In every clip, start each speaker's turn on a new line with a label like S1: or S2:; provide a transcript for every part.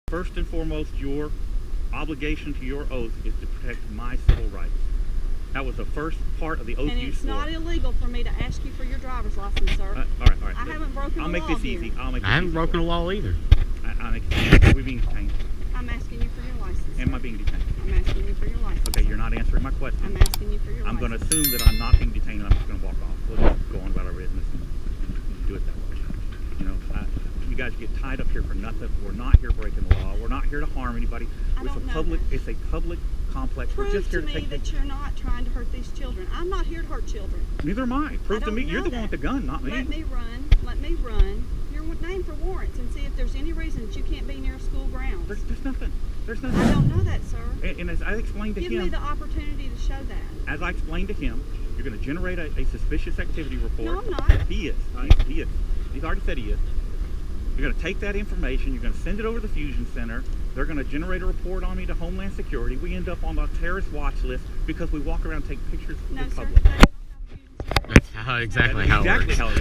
S1: First and foremost, your obligation to your oath is to protect my civil rights. That was the first part of the oath you swore.
S2: And it's not illegal for me to ask you for your driver's license, sir.
S1: All right.
S2: I haven't broken the law.
S1: I'll make this easy.
S3: I haven't broken the law either.
S1: I'll make this easy. Are we being detained?
S2: I'm asking you for your license.
S1: Am I being detained?
S2: I'm asking you for your license.
S1: Okay, you're not answering my question.
S2: I'm asking you for your license.
S1: I'm going to assume that I'm not being detained and I'm just going to walk off. We'll just go on about our business and do it that way. You know, you guys get tied up here for nothing. We're not here breaking the law. We're not here to harm anybody. It's a public complex. We're just here to take
S2: that you're not trying to hurt these children. I'm not here to hurt children.
S1: Neither am I. Prove to me. You're the one with the gun, not me.
S2: Let me run your name for warrants and see if there's any reason that you can't be near school grounds.
S1: There's nothing. There's nothing.
S2: I don't know that, sir.
S1: And as I explained to him...
S2: Give me the opportunity to show that.
S1: As I explained to him, you're going to generate a suspicious activity report.
S2: No, I'm not.
S1: He is. He is. He's already said he is. You're going to take that information, you're going to send it over to the Fusion Center. They're going to generate a report on me to Homeland Security. We end up on the terrorist watch list because we walk around and take pictures of the public.
S3: That's exactly how it works.
S2: That's not how it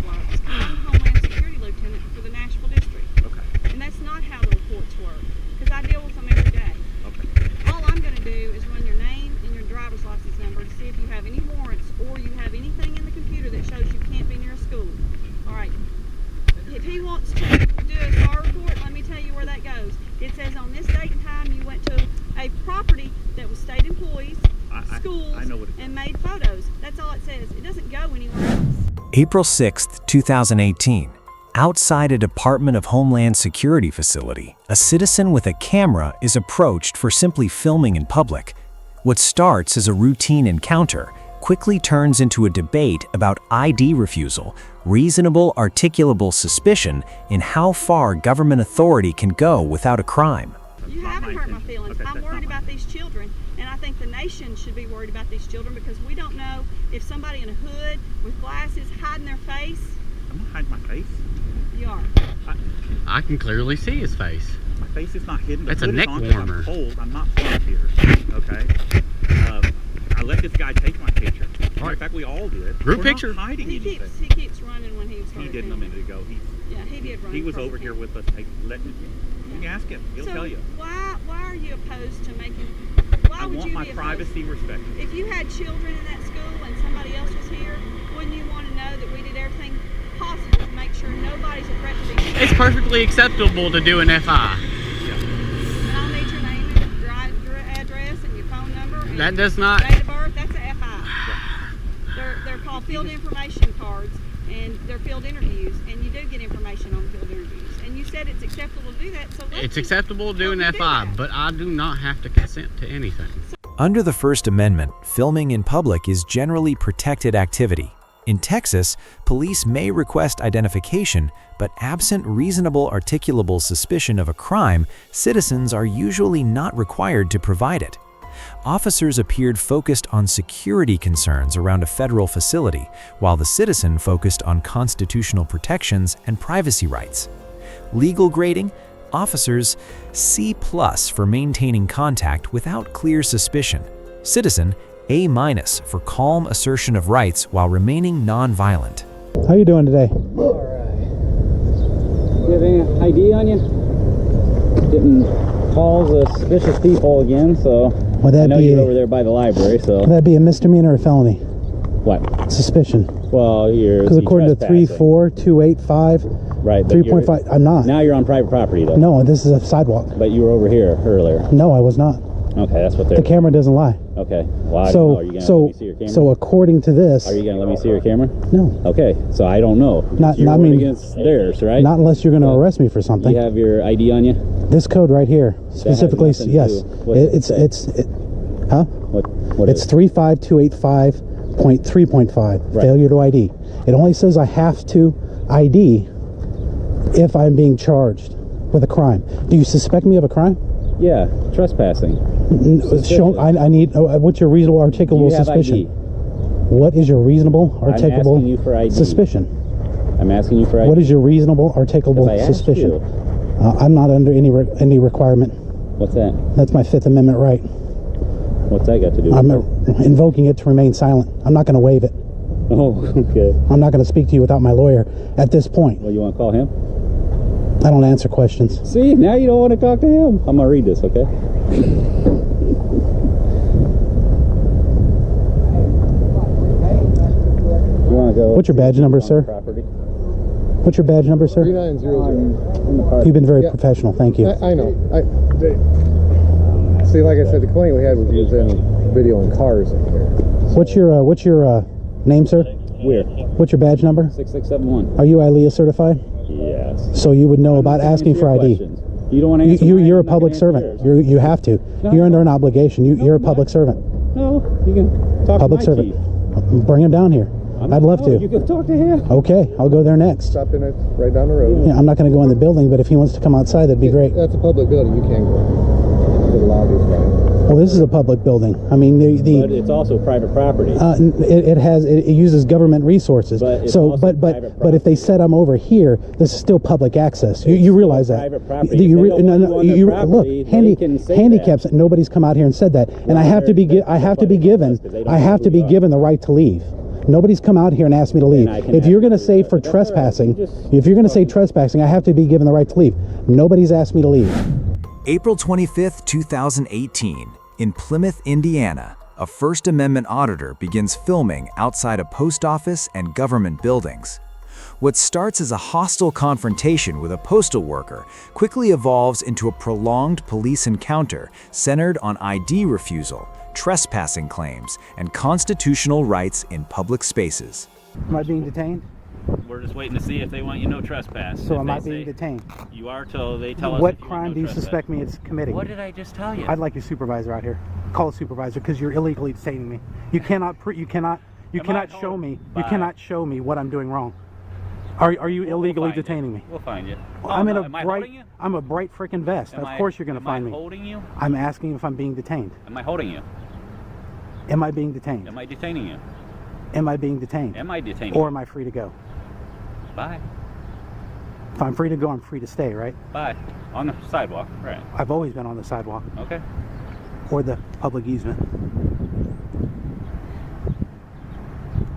S2: works. I'm the Homeland Security Lieutenant for the Nashville District.
S1: Okay.
S2: And that's not how the reports work, because I deal with them every day.
S1: Okay.
S2: All I'm going to do is run your name and your driver's license number to see if you have any warrants or you have anything in the computer that shows you can't be near a school. All right. If he wants to do a SAR report, let me tell you where that goes. It says on this date and time you went to a property that was state employees, schools, and made photos. That's all it says. It doesn't go anywhere else.
S4: April 6th, 2018. Outside a Department of Homeland Security facility, a citizen with a camera is approached for simply filming in public. What starts as a routine encounter quickly turns into a debate about ID refusal, reasonable articulable suspicion, and how far government authority can go without a crime.
S2: You haven't hurt my feelings. I'm worried about these children, and I think the nation should be worried about these children because we don't know if somebody in a hood with glasses hiding their face.
S1: I'm not hiding my face.
S2: You are.
S3: I can clearly see his face.
S1: My face is not hidden.
S3: That's a neck warmer.
S1: I'm cold. I'm not from here. Okay. I let this guy take my picture.
S3: Right.
S1: In fact, we all did.
S3: Group
S1: We're
S3: picture.
S1: Not hiding
S2: He
S1: anything.
S2: keeps running when he was.
S1: He didn't a minute ago.
S2: Yeah, he did run.
S1: He was over here with us. You can ask him. He'll tell you.
S2: Why are you opposed to making? Why
S1: I
S2: would
S1: want
S2: you
S1: my
S2: be
S1: privacy respected.
S2: If you had children in that school and somebody else was here, wouldn't you want to know that we did everything possible to make sure nobody's a threat to these children?
S3: It's perfectly acceptable to do an FI.
S2: And I'll need your name and your address and your phone number and
S3: that does not.
S2: Date of birth. That's a FI. They're called field information cards, and they're field interviews, and you do get information on field interviews. And you said it's acceptable to do that, so
S3: It's acceptable to do an FI, but I do not have to consent to anything.
S4: Under the First Amendment, filming in public is generally protected activity. In Texas, police may request identification, but absent reasonable articulable suspicion of a crime, citizens are usually not required to provide it. Officers appeared focused on security concerns around a federal facility, while the citizen focused on constitutional protections and privacy rights. Legal grading: officers C+ for maintaining contact without clear suspicion. Citizen A- for calm assertion of rights while remaining non-violent.
S5: How you doing today?
S6: Alright. You have any ID on you? Getting calls of suspicious people again, so I know you're over there by the library, so...
S5: Would that be a misdemeanor or a felony?
S6: What?
S5: Suspicion.
S6: Well, you're...
S5: Because according to 34285,
S6: right,
S5: 3.5, I'm not.
S6: Now you're on private property, though.
S5: No, this is a sidewalk.
S6: But you were over here earlier.
S5: No, I was not.
S6: Okay, that's what they're...
S5: The camera doesn't lie.
S6: Okay. Well, I don't know. Are you going to let me see your camera?
S5: So according to this...
S6: Are you going to let me see your camera?
S5: No.
S6: Okay, so I don't know.
S5: Not
S6: against theirs, right?
S5: Not unless you're going to arrest me for something.
S6: You have your ID on you?
S5: This code right here, specifically, yes. Huh?
S6: What
S5: it's 35285.3.5,
S6: right.
S5: Failure to ID. It only says I have to ID if I'm being charged with a crime. Do you suspect me of a crime?
S6: Yeah, trespassing.
S5: I need, what's your reasonable articulable suspicion?
S6: ID?
S5: What is your reasonable articulable suspicion?
S6: I'm asking you for ID.
S5: What is your reasonable articulable suspicion? I'm not under any requirement.
S6: What's that?
S5: That's my Fifth Amendment right.
S6: What's that got to do with
S5: it? I'm invoking it to remain silent. I'm not going to waive it.
S6: Oh, okay.
S5: I'm not going to speak to you without my lawyer at this point.
S6: Well, you want to call him?
S5: I don't answer questions.
S6: See, now you don't want to talk to him. I'm gonna read this, okay? You want to go?
S5: What's your badge number, sir?
S6: Property.
S5: What's your badge number, sir?
S7: 3900.
S5: You've been very professional. Thank you.
S7: I know. See, like I said, the complaint we had was using videoing cars in here.
S5: What's your name, sir?
S6: Where?
S5: What's your badge number?
S6: 6671.
S5: Are you ILEA certified?
S6: Yes.
S5: So you would know about asking for ID.
S6: You don't want to answer
S5: You're a public servant. You have to. You're under an obligation. You're a public servant.
S6: No, you can talk
S5: Public
S6: to my
S5: servant.
S6: chief.
S5: Bring him down here. I'd love to.
S6: You can talk to him.
S5: Okay, I'll go there next.
S7: Stop in it right down the road.
S5: Yeah, I'm not going to go in the building, but if he wants to come outside, that'd be great.
S7: That's a public building. You can't go. The lobby is fine.
S5: Well, this is a public building. I mean,
S6: But it's also private property.
S5: it uses government resources.
S6: But it's
S5: So,
S6: also
S5: but
S6: private
S5: if they set them over here, this is still public access. You realize that?
S6: private property.
S5: You
S6: If they don't want you on their property,
S5: look,
S6: they can say
S5: handicaps. Nobody's come out here and said that, and I have to be given the right to leave. Nobody's come out here and asked me to leave. If you're going to say for trespassing, I have to be given the right to leave. Nobody's asked me to leave.
S4: April 25th, 2018, in Plymouth, Indiana, a First Amendment auditor begins filming outside a post office and government buildings. What starts as a hostile confrontation with a postal worker quickly evolves into a prolonged police encounter centered on ID refusal, trespassing claims, and constitutional rights in public spaces.
S5: Am I being detained?
S8: We're just waiting to see if they want you no trespass.
S5: So
S8: If
S5: am
S8: they
S5: I being
S8: say
S5: detained?
S8: You are till they tell us.
S5: What
S8: if you want
S5: crime
S8: no
S5: do you
S8: trespass.
S5: suspect me it's committing?
S8: What did I just tell you?
S5: I'd like your supervisor out here. Call a supervisor because you're illegally detaining me. You cannot show me. You cannot show me what I'm doing wrong. Are you illegally
S8: find you.
S5: detaining me?
S8: We'll find you.
S5: I'm in
S8: Am I holding you?
S5: I'm a bright freaking vest. Of course you're going to find
S8: Am I
S5: me.
S8: holding you?
S5: I'm asking if I'm being detained.
S8: Am I holding you?
S5: Am I being detained?
S8: Am I detaining you?
S5: Am I being detained?
S8: Am I detaining
S5: Or
S8: you?
S5: am I free to go?
S8: Bye.
S5: If I'm free to go, I'm free to stay, right?
S8: Bye. On the sidewalk. Right.
S5: I've always been on the sidewalk
S8: Okay.
S5: or the public easement.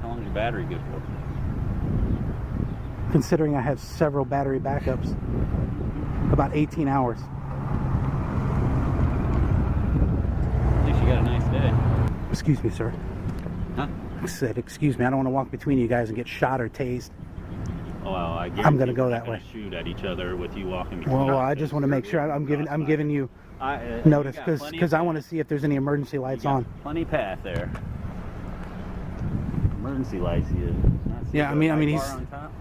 S8: How long's your battery good for?
S5: Considering I have several battery backups, about 18 hours.
S8: At least you got a nice day.
S5: Excuse me, sir.
S8: Huh?
S5: I said, excuse me, I don't want to walk between you guys and get shot or tased.
S8: Well, I guarantee
S5: I'm gonna go
S8: we're
S5: that
S8: not gonna
S5: way.
S8: Shoot at each other with you walking. between
S5: Well,
S8: us.
S5: I just want to make sure I'm giving you
S8: You
S5: notice
S8: got plenty
S5: because
S8: of
S5: I want to see if there's any emergency lights
S8: You got
S5: on.
S8: Plenty path there. Emergency lights, you.
S5: Yeah, I mean he's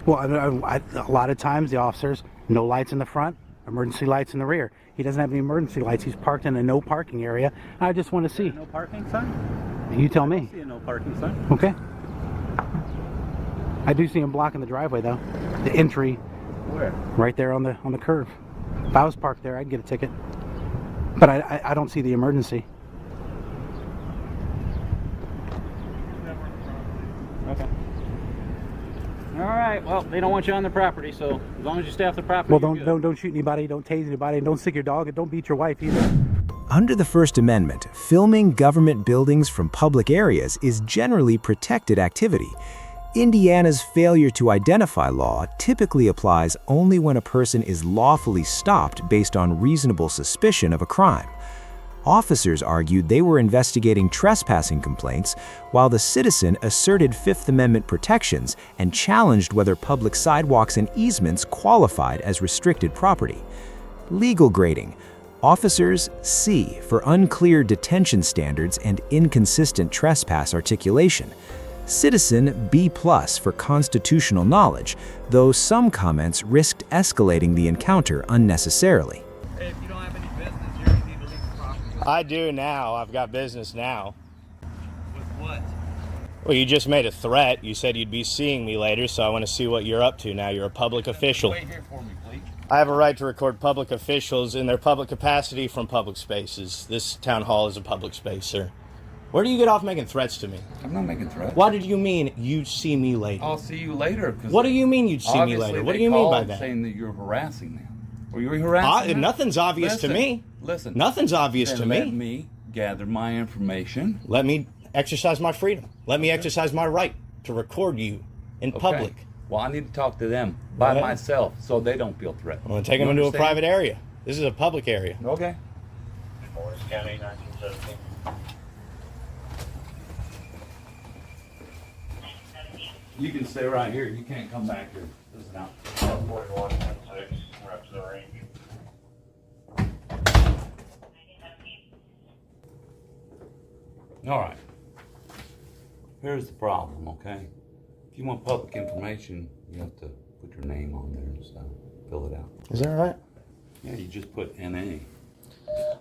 S5: well. A lot of times the officers, no lights in the front, emergency lights in the rear. He doesn't have any emergency lights. He's parked in a no parking area. I just want to see.
S8: No parking sign?
S5: You tell me.
S8: I see a no parking sign.
S5: Okay. I do see him blocking the driveway though. The entry
S8: Where?
S5: right there on the curve. If I was parked there, I'd get a ticket. But I don't see the emergency.
S8: Okay. All right. Well, they don't want you on the property, so as long as you stay off the property.
S5: Well,
S8: you're good.
S5: don't shoot anybody, don't tase anybody, and don't sick your dog, and don't beat your wife either.
S4: Under the First Amendment, filming government buildings from public areas is generally protected activity. Indiana's failure to identify law typically applies only when a person is lawfully stopped based on reasonable suspicion of a crime. Officers argued they were investigating trespassing complaints, while the citizen asserted Fifth Amendment protections and challenged whether public sidewalks and easements qualified as restricted property. Legal grading. Officers C for unclear detention standards and inconsistent trespass articulation. Citizen B+ for constitutional knowledge, though some comments risked escalating the encounter unnecessarily.
S1: Hey, if you don't have any business here, you need to leave the property.
S9: I do now. I've got business now.
S1: With what?
S9: Well, you just made a threat. You said you'd be seeing me later, so I want to see what you're up to now. You're a public official.
S1: Wait here for me, please.
S9: I have a right to record public officials in their public capacity from public spaces. This town hall is a public space, sir. Where do you get off making threats to me?
S10: I'm not making threats.
S9: What did you mean you'd see me later?
S10: I'll see you later.
S9: What do you mean you'd see me later? What do you mean by that?
S10: Saying that you're harassing them. Were you harassing them?
S9: Nothing's obvious to me.
S10: Listen.
S9: Nothing's obvious to me.
S10: Let me gather my information.
S9: Let me exercise my freedom. Let me exercise my right to record you in public.
S10: Well, I need to talk to them by
S9: Yeah.
S10: myself so they don't feel threatened.
S9: I'm gonna take them
S10: You
S9: into a
S10: understand?
S9: private area. This is a public area.
S10: Okay.
S11: County, 1917.
S10: You can stay right here. You can't come back here. This is not.
S11: 4116, we're up to the range.
S10: All right. Here's the problem, okay? If you want public information, you have to put your name on there and stuff. Fill it out.
S9: Is that right?
S10: Yeah, you just put NA.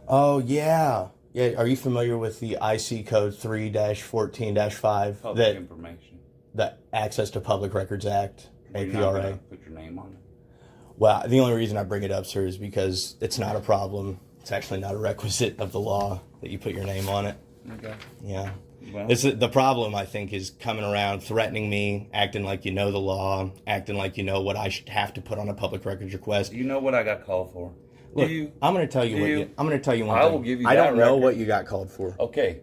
S9: Oh, yeah. Yeah, are you familiar with the IC code 3-14-5?
S10: Public information.
S9: The Access to Public Records Act,
S10: You're not gonna
S9: APRA.
S10: put your name on it.
S9: Well, the only reason I bring it up, sir, is because it's not a problem. It's actually not a requisite of the law that you put your name on it.
S10: Okay.
S9: Yeah.
S10: Well,
S9: It's the problem, I think, is coming around, threatening me, acting like you know the law, acting like you know what I should have to put on a public records request.
S10: you know what I got called for?
S9: Look,
S10: Do you?
S9: I'm going to tell you
S10: Do
S9: what
S10: you?
S9: I'm going to tell you one
S10: I
S9: thing.
S10: will give you
S9: I
S10: that
S9: don't know
S10: record.
S9: what you got called for.
S10: Okay.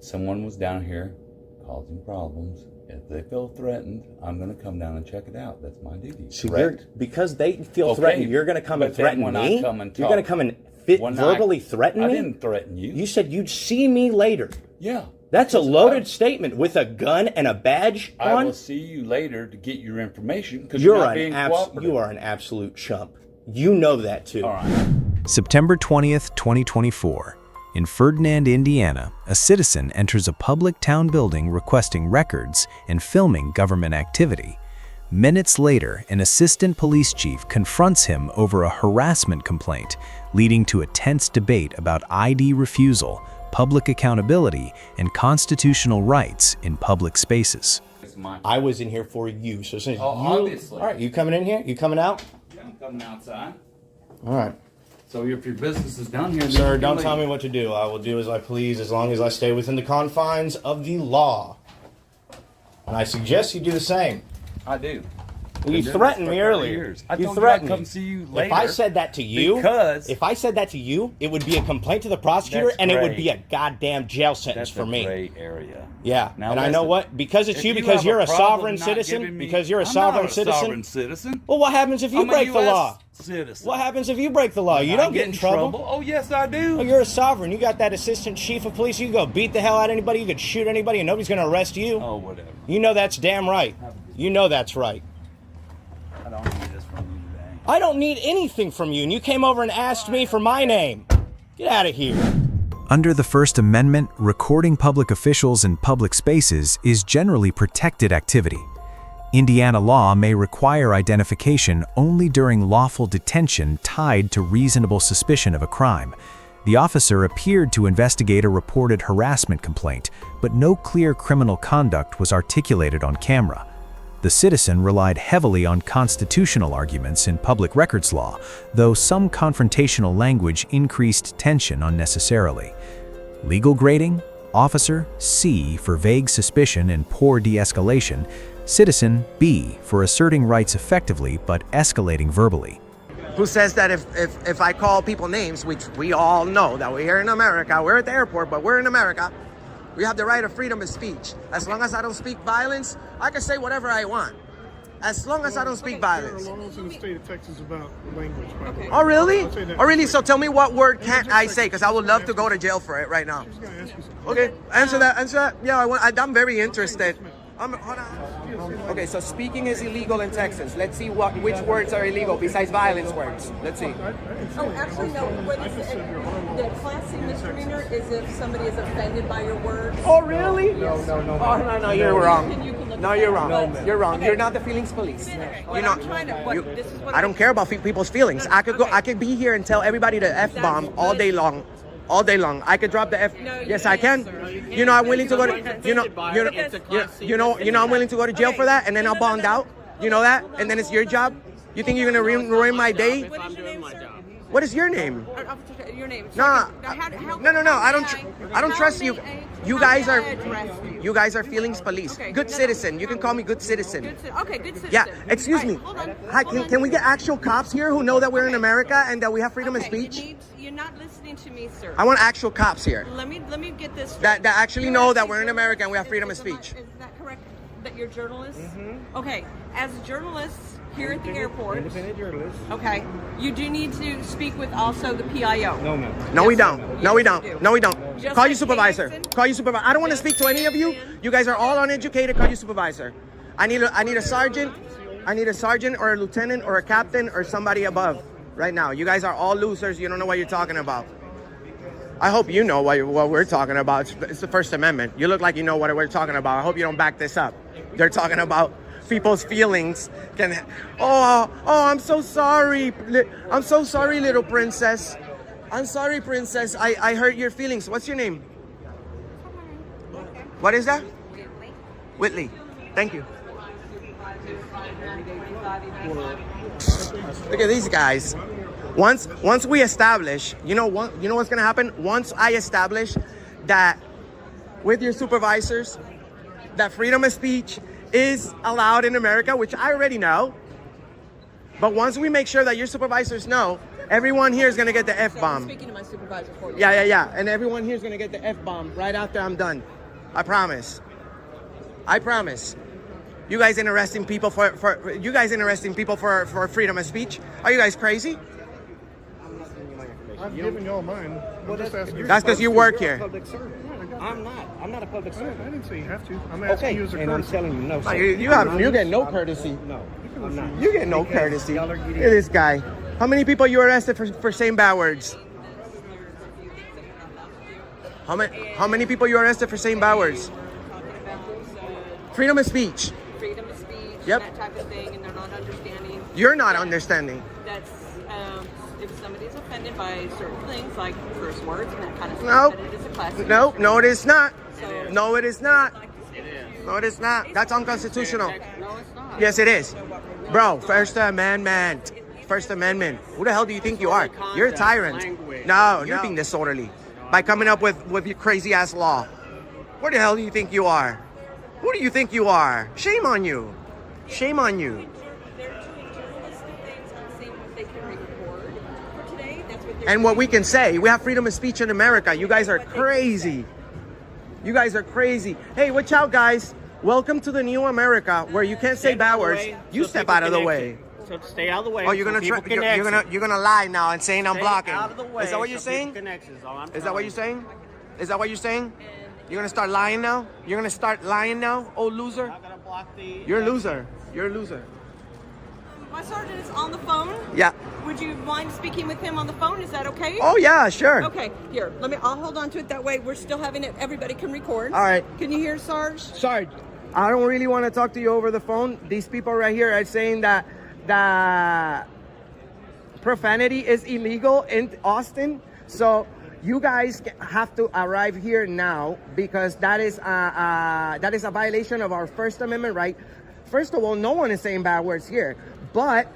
S10: Someone was down here causing problems. If they feel threatened, I'm going to come down and check it out. That's my duty.
S9: So
S10: correct?
S9: because they feel
S10: Okay,
S9: threatened, you're going to come
S10: but
S9: and threaten
S10: then when I
S9: me?
S10: come and
S9: You're
S10: talk-
S9: going to come and
S10: When
S9: verbally threaten
S10: I
S9: me?
S10: didn't threaten you.
S9: You said you'd see me later.
S10: Yeah.
S9: That's a
S10: Because
S9: loaded statement with a gun and a badge
S10: I
S9: on.
S10: will see you later to get your information because you're not being cooperative.
S9: You are an absolute chump. You know that too.
S10: All right.
S4: September 20th, 2024. In Ferdinand, Indiana, a citizen enters a public town building requesting records and filming government activity. Minutes later, an assistant police chief confronts him over a harassment complaint, leading to a tense debate about ID refusal, public accountability, and constitutional rights in public spaces.
S10: It's my.
S9: I was in here for you. So since
S10: Oh,
S9: you,
S10: obviously.
S9: all right, you coming in here? You coming out?
S10: Yeah, I'm coming outside.
S9: All right.
S10: So if your business is down here, then
S9: Sir,
S10: you
S9: don't
S10: can
S9: tell me
S10: leave.
S9: what to do. I will do as I please as long as I stay within the confines of the law. And I suggest you do the same.
S10: I do.
S9: You
S10: Been doing
S9: threatened
S10: this
S9: me
S10: for 30
S9: earlier.
S10: years. I
S9: You
S10: told
S9: threatened
S10: you I'd come
S9: me.
S10: see you later.
S9: If I said that to you,
S10: because
S9: if I said that to you, it would be a complaint to the prosecutor,
S10: That's
S9: and it would
S10: great.
S9: be a goddamn jail sentence
S10: that's
S9: for
S10: a
S9: me.
S10: gray area.
S9: Yeah,
S10: Now
S9: and I know
S10: listen,
S9: what? Because it's
S10: if
S9: you,
S10: you
S9: because
S10: have
S9: you're a
S10: problem
S9: sovereign
S10: not
S9: citizen,
S10: giving me-
S9: because you're a
S10: I'm
S9: sovereign
S10: not a
S9: citizen.
S10: sovereign citizen.
S9: Well, what happens if you
S10: I'm
S9: break
S10: a
S9: the
S10: US
S9: law?
S10: citizen.
S9: What happens if you break the law? You
S10: I
S9: don't
S10: get
S9: get in trouble.
S10: Oh yes, I do.
S9: Oh, you're a sovereign. You got that assistant chief of police. You can go beat the hell out of anybody. You could shoot anybody, and nobody's going to arrest you.
S10: Oh, whatever.
S9: You know that's damn right. You know that's right.
S10: I don't need this from you today.
S9: I don't need anything from you, and you came over and asked me for my name. Get out of here.
S4: Under the First Amendment, recording public officials in public spaces is generally protected activity. Indiana law may require identification only during lawful detention tied to reasonable suspicion of a crime. The officer appeared to investigate a reported harassment complaint, but no clear criminal conduct was articulated on camera. The citizen relied heavily on constitutional arguments in public records law, though some confrontational language increased tension unnecessarily. Legal grading: Officer C for vague suspicion and poor de-escalation, Citizen B for asserting rights effectively but escalating verbally.
S12: Who says that if I call people names, which we all know that we're here in America, we're at the airport, but we're in America, we have the right of freedom of speech. As long as I don't speak violence, I can say whatever I want. As long as I don't speak violence.
S13: There are laws in the state of Texas about language, by the way.
S12: Oh, really?
S13: I'll say that.
S12: Oh, really? So tell me what word can't I say, because I would love to go to jail for it right now.
S13: I'm just gonna ask you something.
S12: Okay, answer that. Yeah, I'm very interested. Hold on. Okay, so speaking is illegal in Texas. Let's see which words are illegal besides violence words. Let's see.
S14: Oh, actually, no. What is it? The Class C misdemeanor is if somebody is offended by your words.
S12: Oh, really?
S14: No.
S12: Oh, no, you're wrong. No, you're wrong. You're wrong.
S14: Okay.
S12: You're not the feelings police.
S14: What
S12: You know,
S14: I'm trying to, this is what
S12: I don't care about people's feelings. I could be here and tell everybody the F-bomb all day long. All day long. I could drop the F.
S14: No, you
S12: yes, I
S14: can't,
S12: can.
S14: sir. You
S12: You know, I'm
S14: can't.
S12: willing to go to. You know, I'm willing to go to jail for that, and then I'll bond out. You know that, and then it's your job. You think you're gonna ruin my day?
S14: What is your name, sir?
S12: What is your name?
S14: Your name.
S12: Nah. No. I don't
S14: how
S12: trust you.
S14: may I-
S12: You
S14: how
S12: guys
S14: may
S12: are.
S14: I address you?
S12: You guys are feelings police.
S14: Okay,
S12: Good
S14: no,
S12: citizen. You can call me good citizen.
S14: Okay, good citizen.
S12: Yeah. Excuse me.
S14: Hold on.
S12: Hi. Can we get actual cops here who know that we're in America and that we have freedom of speech?
S14: You're not listening to me, sir.
S12: I want actual cops here
S14: Let me get this straight.
S12: that actually
S14: You're
S12: know that
S14: asking
S12: we're in
S14: for-
S12: America and we have freedom of speech.
S14: Is that correct? that you're journalists?
S12: Mm-hmm.
S14: Okay, as journalists here at the airport.
S12: Independent journalist.
S14: Okay, you do need to speak with also the PIO.
S12: No, ma'am. No, we don't. No, we don't. No, we don't.
S14: Just
S12: Call
S14: like
S12: your supervisor.
S14: Davidson?
S12: Call your supervisor. I don't want to speak to any of you. You guys are all uneducated. Call your supervisor. I need a sergeant. I need a sergeant or a lieutenant or a captain or somebody above right now. You guys are all losers. You don't know what you're talking about. I hope you know what we're talking about. It's the First Amendment. You look like you know what we're talking about. I hope you don't back this up. They're talking about people's feelings. I'm so sorry. I'm so sorry, little princess. I'm sorry, princess. I hurt your feelings. What's your name? What is that? Whitley. Thank you. Look at these guys. Once we establish, you know what's gonna happen? Once I establish that with your supervisors, that freedom of speech is allowed in America, which I already know. But once we make sure that your supervisors know, everyone here is gonna get the F-bomb.
S14: I'm speaking to my supervisor for you.
S12: Yeah. And everyone here is gonna get the F-bomb right after I'm done. I promise. I promise. You guys interesting people for freedom of speech? Are you guys crazy?
S13: I've given y'all mine.
S12: That's because you work here.
S8: I'm not a public servant.
S13: I didn't say you have to. I'm asking you as a
S8: and I'm
S13: courtesy.
S8: telling you no. Sir.
S12: You get no courtesy.
S8: No, I'm not.
S12: You get no courtesy. Look at this guy. How many people you arrested for saying bad words? How many people you arrested for saying bad words? Freedom of speech.
S14: Freedom of speech,
S12: Yep.
S14: that type of thing, and they're not understanding.
S12: You're not understanding.
S14: That's if somebody's offended by certain things like curse words and that kind of stuff,
S12: Nope.
S14: that it is a class.
S12: No, it is not.
S14: So-
S12: No, it is not. No, it is not. That's unconstitutional.
S14: No, it's not.
S12: Yes, it is. Bro, First Amendment. First Amendment. Who the hell do you think you are? You're a tyrant. No, you're being disorderly by coming up with your crazy ass law. Where the hell do you think you are? Who do you think you are? Shame on you. Shame on you.
S14: They're doing journalistic things on seeing what they can record for today. That's what they're
S12: And what we can say, we have freedom of speech in America. You guys are crazy. You guys are crazy. Hey, watch out, guys. Welcome to the new America where you can't say bad words. You step out of the way.
S8: So stay out of the way.
S12: Oh, you're gonna you're gonna lie now and saying I'm blocking.
S8: Out of the way.
S12: Is that what you're saying? Is that what you're saying? Is that what you're saying? You're gonna start lying now? You're gonna start lying now, old loser?
S8: I'm not gonna block the.
S12: You're a loser. You're a loser.
S14: My sergeant is on the phone.
S12: Yeah.
S14: Would you mind speaking with him on the phone? Is that okay?
S12: Oh yeah, sure.
S14: Okay, here. I'll hold on to it that way. We're still having it. Everybody can record.
S12: All right.
S14: Can you hear Sarge?
S12: Sarge, I don't really want to talk to you over the phone. These people right here are saying that profanity is illegal in Austin. So you guys have to arrive here now because that is a violation of our First Amendment right. First of all, no one is saying bad words here, but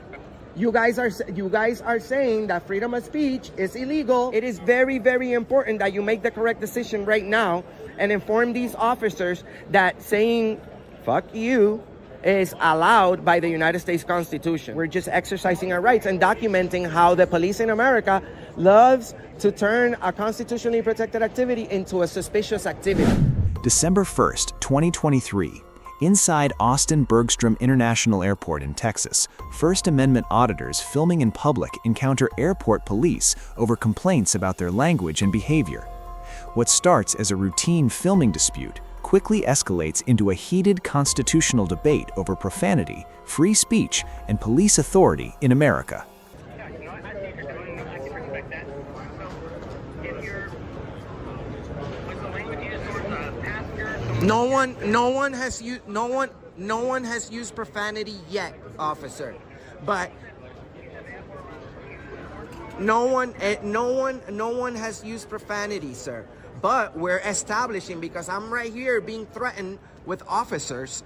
S12: you guys are saying that freedom of speech is illegal. It is very, very important that you make the correct decision right now and inform these officers that saying "fuck you" is allowed by the United States Constitution. We're just exercising our rights and documenting how the police in America loves to turn a constitutionally protected activity into a suspicious activity.
S4: December 1st, 2023. Inside Austin Bergstrom International Airport in Texas, First Amendment auditors filming in public encounter airport police over complaints about their language and behavior. What starts as a routine filming dispute quickly escalates into a heated constitutional debate over profanity, free speech, and police authority in America.
S12: No one has used profanity yet, officer. But no one has used profanity, sir. But we're establishing, because I'm right here being threatened with officers,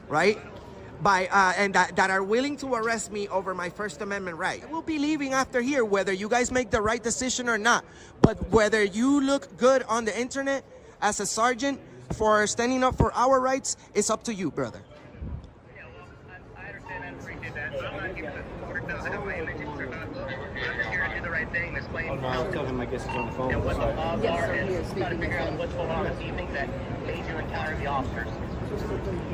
S12: right? And that are willing to arrest me over my First Amendment right. We'll be leaving after here, whether you guys make the right decision or not. But whether you look good on the internet as a sergeant for standing up for our rights, it's up to you, brother.
S11: Yeah, well, I understand and appreciate that. But I'm not giving the support to have my image or not. I'm just here to do the right thing, explain
S8: I guess he's on the phone.
S11: what the laws are, and try to figure out what's going on this evening that made you encounter the officers.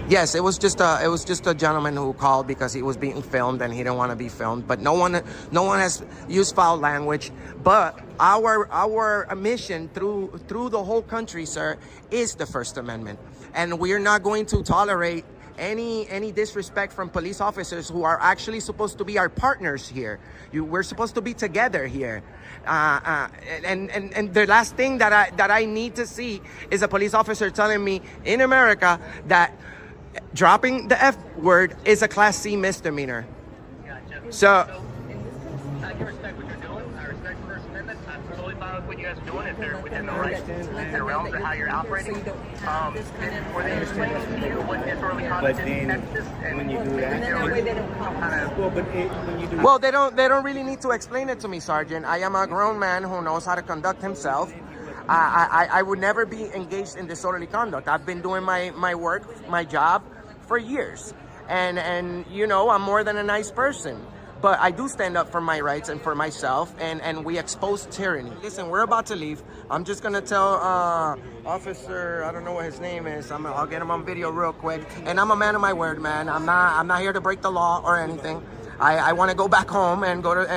S12: Yes, it was just a gentleman who called because he was being filmed and he didn't want to be filmed. But no one has used foul language. But our mission through the whole country, sir, is the First Amendment, and we are not going to tolerate any disrespect from police officers who are actually supposed to be our partners here. We're supposed to be together here. And the last thing that I need to see is a police officer telling me in America that dropping the F word is a Class C misdemeanor.
S11: Gotcha.
S12: So
S11: I can respect what you're doing. I respect the First Amendment. I'm totally fine with what you guys are doing if they're within the rights, their realms of how you're operating. Were they explaining to you what disorderly conduct is in Texas? And when you do that,
S12: well, they don't really need to explain it to me, Sergeant. I am a grown man who knows how to conduct himself. I would never be engaged in disorderly conduct. I've been doing my work, my job for years. And you know, I'm more than a nice person. But I do stand up for my rights and for myself, and we expose tyranny. Listen, we're about to leave. I'm just gonna tell Officer, I don't know what his name is. I'll get him on video real quick. And I'm a man of my word, man. I'm not here to break the law or anything. I want to go back home and go to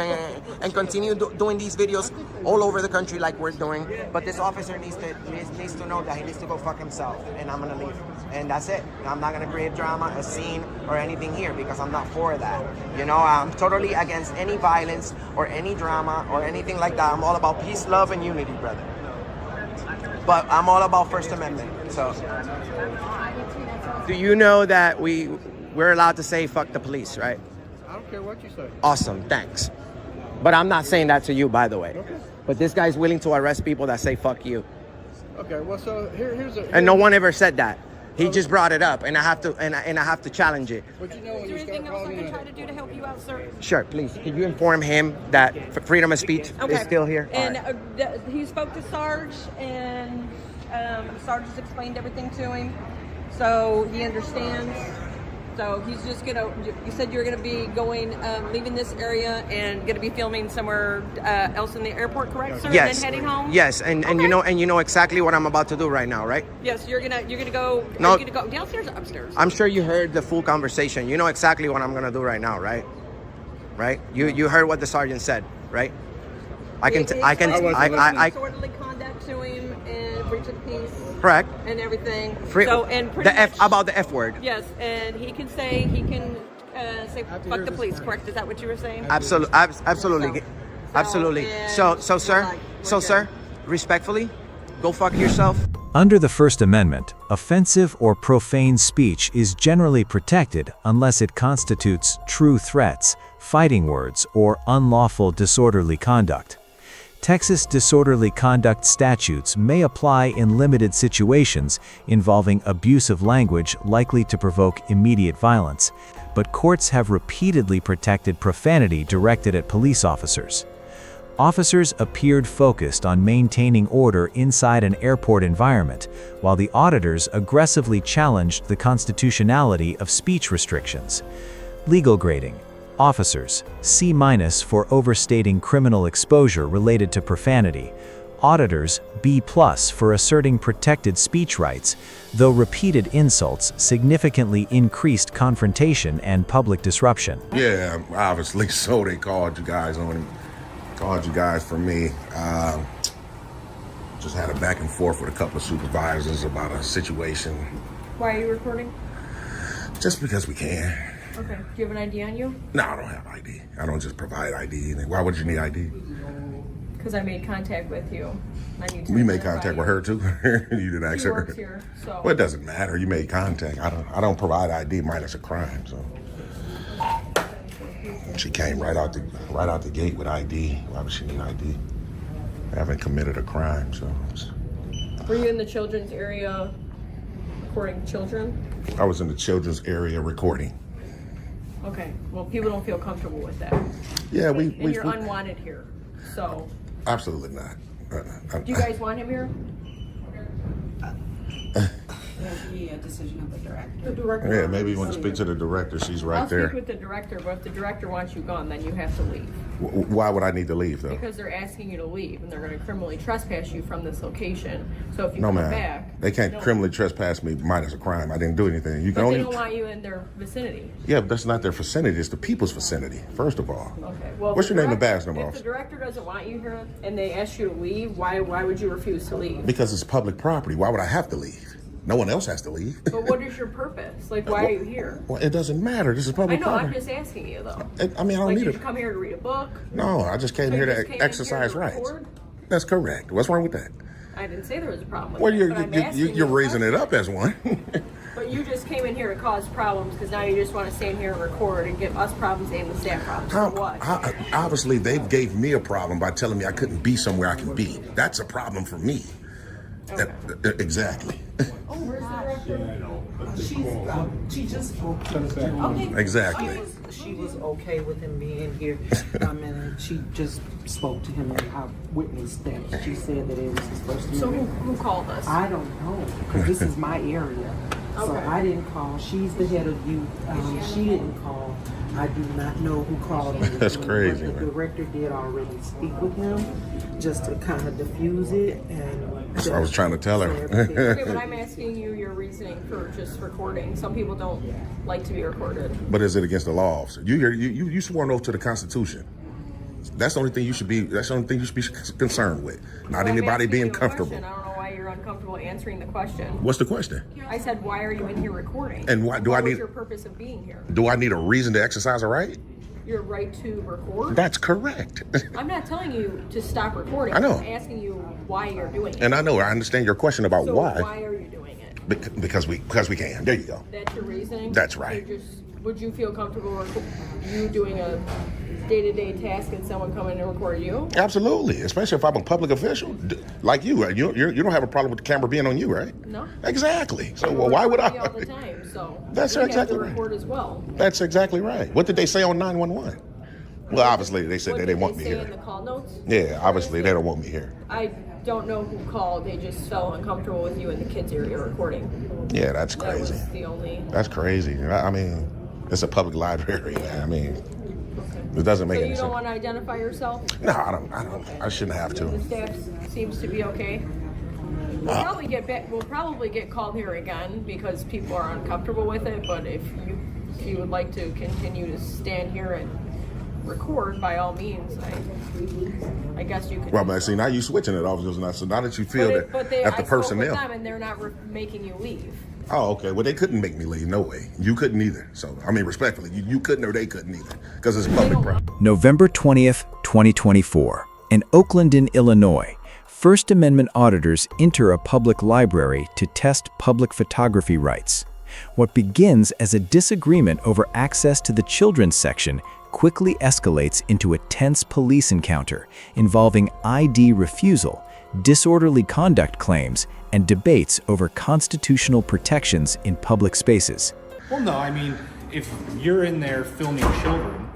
S12: and continue doing these videos all over the country like we're doing. But this officer needs to know that he needs to go fuck himself, and I'm gonna leave. And that's it. I'm not gonna create drama, a scene, or anything here because I'm not for that. You know, I'm totally against any violence or any drama or anything like that. I'm all about peace, love, and unity, brother. But I'm all about First Amendment. So, do you know that we're allowed to say fuck the police, right?
S7: I don't care what you say.
S12: Awesome, thanks. But I'm not saying that to you, by the way.
S7: Okay.
S12: But this guy's willing to arrest people that say fuck you.
S7: Okay, well, so here's
S12: and no one ever said that. He just brought it up, and I have to challenge it.
S7: But you know,
S14: Is there anything else I can try to do to help you out, sir?
S12: Sure, please. Can you inform him that freedom of speech is still here?
S14: And
S12: All right.
S14: he spoke to Sarge, and Sarge has explained everything to him, so he understands. So he's just gonna. You said you're gonna be going, leaving this area and gonna be filming somewhere else in the airport, correct, sir?
S12: Yes.
S14: And then heading home.
S12: Yes, and you know exactly what I'm about to do right now, right?
S14: Yes, you're gonna go.
S12: No.
S14: Are you gonna go downstairs or upstairs?
S12: I'm sure you heard the full conversation. You know exactly what I'm gonna do right now, right? Right? You heard what the sergeant said, right? I can.
S14: Disorderly conduct to him and breach of peace.
S12: Correct.
S14: And everything.
S12: So
S14: and pretty
S12: the F
S14: much,
S12: about the F word.
S14: Yes, and he can say fuck the police. Correct? Is that what you were saying?
S12: Absolutely. Absolutely. So, sir, respectfully, go fuck yourself.
S4: Under the First Amendment, offensive or profane speech is generally protected unless it constitutes true threats, fighting words, or unlawful disorderly conduct. Texas disorderly conduct statutes may apply in limited situations involving abusive language likely to provoke immediate violence, but courts have repeatedly protected profanity directed at police officers. Officers appeared focused on maintaining order inside an airport environment, while the auditors aggressively challenged the constitutionality of speech restrictions. Legal grading. Officers, C- for overstating criminal exposure related to profanity. Auditors, B+ for asserting protected speech rights, though repeated insults significantly increased confrontation and public disruption.
S15: Yeah, obviously, so they called you guys on him. Called you guys for me. Just had a back and forth with a couple of supervisors about a situation.
S14: Why are you recording?
S15: Just because we can.
S14: Okay. Do you have an ID on you?
S15: No, I don't have ID. I don't just provide ID. Why would you need ID?
S14: Because I made contact with you. I need to.
S15: We made contact with her too. You didn't ask
S14: She
S15: her.
S14: works here, so.
S15: Well, it doesn't matter. You made contact. I don't provide ID minus a crime. So she came right out the gate with ID. Why would she need ID? I haven't committed a crime, so.
S14: Were you in the children's area recording children?
S15: I was in the children's area recording.
S14: Okay. Well, people don't feel comfortable with that.
S15: Yeah,
S14: and you're unwanted here, so.
S15: Absolutely not.
S14: Do you guys want him here?
S16: be a decision of the director.
S14: The director.
S15: Yeah, maybe you want to speak to the director. She's right
S14: I'll
S15: there.
S14: speak with the director, but if the director wants you gone, then you have to leave.
S15: Why would I need to leave, though?
S14: Because they're asking you to leave, and they're going to criminally trespass you from this location. So if you
S15: No,
S14: come
S15: man.
S14: back...
S15: They can't
S14: no.
S15: criminally trespass me minus a crime. I didn't do anything. You can
S14: But
S15: only...
S14: they don't want you in their vicinity.
S15: Yeah, but that's not their vicinity. It's the people's vicinity, first of all.
S14: Okay. Well,
S15: What's your name and badge number,
S14: If the
S15: officer?
S14: director doesn't want you here, and they ask you to leave, why would you refuse to leave?
S15: Because it's public property. Why would I have to leave? No one else has to leave.
S14: But what is your purpose? Like, why are you here?
S15: Well, it doesn't matter. This is public
S14: I know,
S15: property.
S14: I'm just asking you, though.
S15: I mean, I don't
S14: Like,
S15: need
S14: did
S15: it.
S14: you come here to read a book?
S15: No, I just came
S14: So
S15: here
S14: you
S15: to
S14: just came in here
S15: exercise
S14: to
S15: rights.
S14: record?
S15: That's correct. What's wrong with that?
S14: I didn't say there was a problem with
S15: Well,
S14: it, but I'm asking
S15: you're
S14: you a
S15: raising it
S14: question.
S15: up as one.
S14: But you just came in here to cause problems because now you just want to stand here and record and give us problems and the staff problems. For what?
S15: Obviously, they gave me a problem by telling me I couldn't be somewhere I can be. That's a problem for me.
S14: Okay.
S15: Exactly.
S14: Oh, where's the director?
S17: She just spoke to the
S14: Okay.
S15: Exactly.
S17: She was okay with him being here. And she just spoke to him and I witnessed that. She said that it was his first
S14: So
S17: meeting.
S14: who called us?
S17: I don't know, because this is my area. So
S14: Okay.
S17: I didn't call. She's the head of youth. She didn't call. I do not know who called him.
S15: That's crazy,
S17: But the
S15: man.
S17: director did already speak with him just to kind of diffuse it. And
S15: That's what I was trying to tell her.
S14: Okay, but I'm asking you your reasoning for just recording. Some people don't like to be recorded.
S15: But is it against the law, officer? You swore an oath to the Constitution. That's the only thing you should be. That's the only thing you should be concerned with. Not
S14: So I'm
S15: anybody
S14: asking
S15: being
S14: you a
S15: comfortable.
S14: question. I don't know why you're uncomfortable answering the question.
S15: What's the question?
S14: I said, why are you in here recording?
S15: And why do I
S14: What was
S15: need-
S14: your purpose of being here?
S15: Do I need a reason to exercise a right?
S14: Your right to record?
S15: That's correct.
S14: I'm not telling you to stop recording.
S15: I know.
S14: I'm asking you why you're doing it.
S15: And I know I understand your question about
S14: So
S15: why.
S14: why are you doing it?
S15: Because we can. There you go.
S14: That's your reasoning?
S15: That's right.
S14: So would you feel comfortable you doing a day-to-day task and someone coming and record you?
S15: Absolutely, especially if I'm a public official like you. You don't have a problem with the camera being on you, right?
S14: No.
S15: Exactly. So
S14: People
S15: why would
S14: record me
S15: I?
S14: all the time, so
S15: That's
S14: we
S15: exactly
S14: have
S15: right.
S14: to record as well.
S15: That's exactly right. What did they say on 911? Well, obviously they said
S14: What
S15: they
S14: did
S15: didn't want me
S14: say
S15: here.
S14: in the call notes?
S15: Yeah, obviously they don't want me here.
S14: I don't know who called. They just felt uncomfortable with you in the kids area recording.
S15: Yeah, that's
S14: That
S15: crazy.
S14: was the only.
S15: That's crazy. I mean, it's a public library, man. I mean, it doesn't make
S14: So
S15: any
S14: you
S15: sense.
S14: don't want to identify yourself?
S15: No, I don't. I shouldn't have
S14: The
S15: to.
S14: staff seems to be okay. We'll probably get back. We'll probably get called here again because people are uncomfortable with it. But if you would like to continue to stand here and record, by all means, I guess you could.
S15: Well, man, see, now you switching it off just now. So now that you feel that
S14: But
S15: at the
S14: I spoke with
S15: personnel.
S14: them and they're not making you leave.
S15: Oh, okay. Well, they couldn't make me leave. No way. You couldn't either. So, I mean, respectfully, you couldn't or they couldn't either because it's public property.
S4: November 20th, 2024. In Oaklandon, Illinois, First Amendment auditors enter a public library to test public photography rights. What begins as a disagreement over access to the children's section quickly escalates into a tense police encounter involving ID refusal, disorderly conduct claims, and debates over constitutional protections in public spaces.
S18: Well, no, I mean, if you're in there filming children,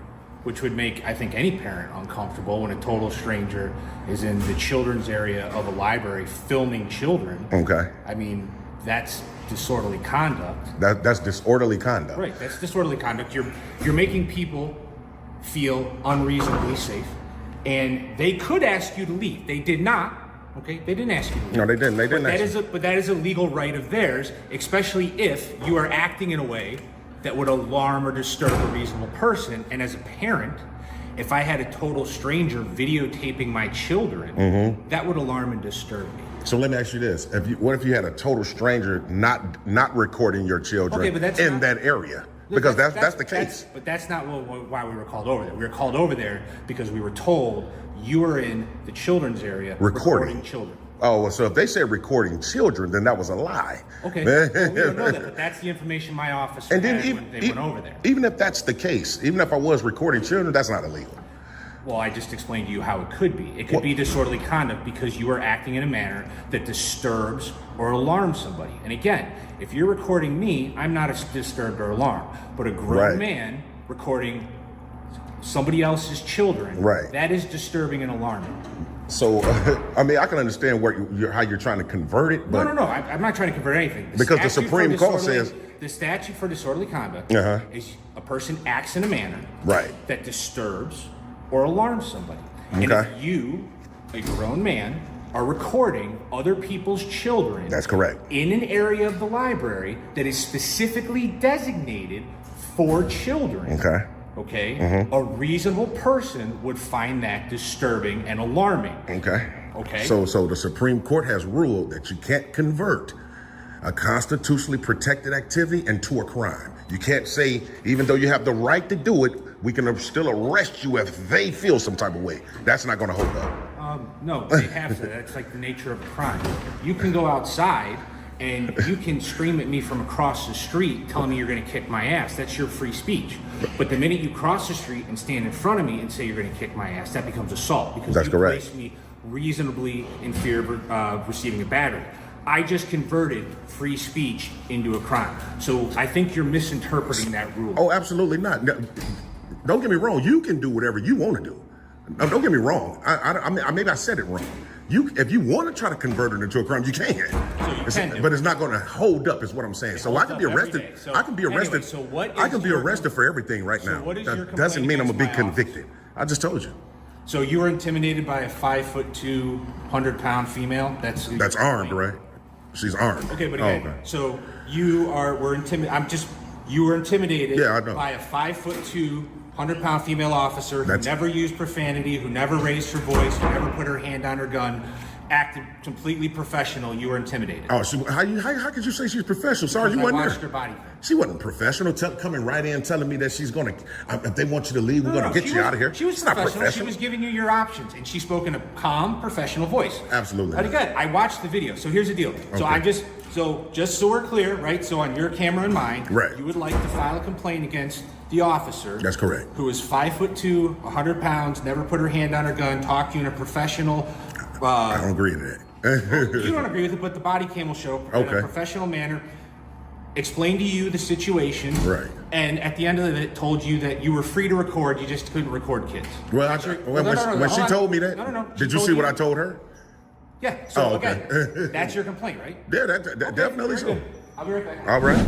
S18: which would make, I think, any parent uncomfortable when a total stranger is in the children's area of a library filming children.
S15: Okay.
S18: I mean, that's disorderly conduct.
S15: That's disorderly conduct.
S18: Right, that's disorderly conduct. You're making people feel unreasonably safe, and they could ask you to leave. They did not. Okay, they didn't ask you to leave.
S15: No, they didn't. They didn't.
S18: But that is a legal right of theirs, especially if you are acting in a way that would alarm or disturb a reasonable person. And as a parent, if I had a total stranger videotaping my children, that would alarm and disturb me.
S15: So let me ask you this: what if you had a total stranger not recording your children in that area? Because that's the case.
S18: But that's not why we were called over there. We were called over there because we were told you were in the children's area recording children.
S15: Oh, well, so if they said recording children, then that was a lie.
S18: Okay, well, we don't know that, but that's the information my officer had when they went over there.
S15: Even if that's the case, even if I was recording children, that's not illegal.
S18: Well, I just explained to you how it could be. It could be disorderly conduct because you are acting in a manner that disturbs or alarms somebody. And again, if you're recording me, I'm not disturbed or alarmed. But a grown man recording somebody else's children, that is disturbing and alarming.
S15: So, I mean, I can understand how you're trying to convert it, but
S18: No. I'm not trying to convert anything.
S15: Because the Supreme Court says
S18: the statute for disorderly conduct is a person acts in a manner that disturbs or alarms somebody. And if you, a grown man, are recording other people's children,
S15: that's correct,
S18: in an area of the library that is specifically designated for children. Okay. A reasonable person would find that disturbing and alarming. Okay.
S15: So the Supreme Court has ruled that you can't convert a constitutionally protected activity into a crime. You can't say, even though you have the right to do it, we can still arrest you if they feel some type of way. That's not going to hold up.
S18: No, they have to. That's like the nature of a crime. You can go outside and you can scream at me from across the street telling me you're going to kick my ass. That's your free speech. But the minute you cross the street and stand in front of me and say you're going to kick my ass, that becomes assault, because you place me reasonably in fear of receiving a battery. I just converted free speech into a crime. So I think you're misinterpreting that rule.
S15: Oh, absolutely not. No, don't get me wrong. You can do whatever you want to do. No, don't get me wrong. Maybe I said it wrong. If you want to try to convert it into a crime, you can. But it's not going to hold up, is what I'm saying. So I can be arrested. I can be arrested. I can be arrested for everything right now. That doesn't mean I'm going to be convicted. I just told you.
S18: So you were intimidated by a 5'2", 100-pound female? That's
S15: armed, right? She's armed.
S18: Okay, but again, so you were intimidated. You were intimidated by a 5'2", 100-pound female officer who never used profanity, who never raised her voice, who never put her hand on her gun, acted completely professional. You were intimidated.
S15: Oh, how could you say she's professional? Sorry, you wasn't there.
S18: I watched her body.
S15: She wasn't professional. Coming right in, telling me that she's going to, if they want you to leave, we're going to get you out of here.
S18: She was professional. She was giving you your options, and she spoke in a calm, professional voice.
S15: Absolutely.
S18: Pretty good. I watched the video. So here's the deal. So just so we're clear, right? So on your camera and mine, you would like to file a complaint against the officer.
S15: That's correct.
S18: Who is 5'2", 100 pounds, never put her hand on her gun, talked to you in a professional.
S15: I don't agree to that.
S18: You don't agree with it, but the body cam will show in a professional manner. Explained to you the situation, and at the end of it, told you that you were free to record. You just couldn't record kids.
S15: Well, when she told me that, did you see what I told her?
S18: Yeah. So again, that's your complaint, right?
S15: Yeah, that definitely so.
S18: I'll be right back.
S15: All right.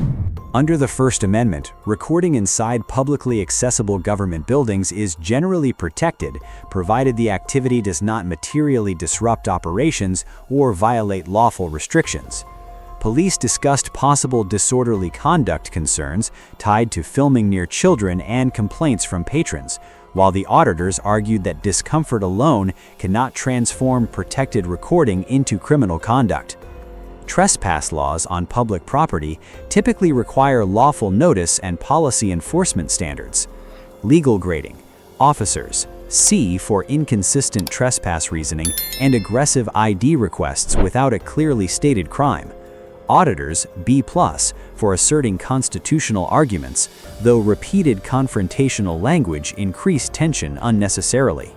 S4: Under the First Amendment, recording inside publicly accessible government buildings is generally protected, provided the activity does not materially disrupt operations or violate lawful restrictions. Police discussed possible disorderly conduct concerns tied to filming near children and complaints from patrons, while the auditors argued that discomfort alone cannot transform protected recording into criminal conduct. Trespass laws on public property typically require lawful notice and policy enforcement standards. Legal grading, officers, C for inconsistent trespass reasoning and aggressive ID requests without a clearly stated crime. Auditors, B+ for asserting constitutional arguments, though repeated confrontational language increased tension unnecessarily.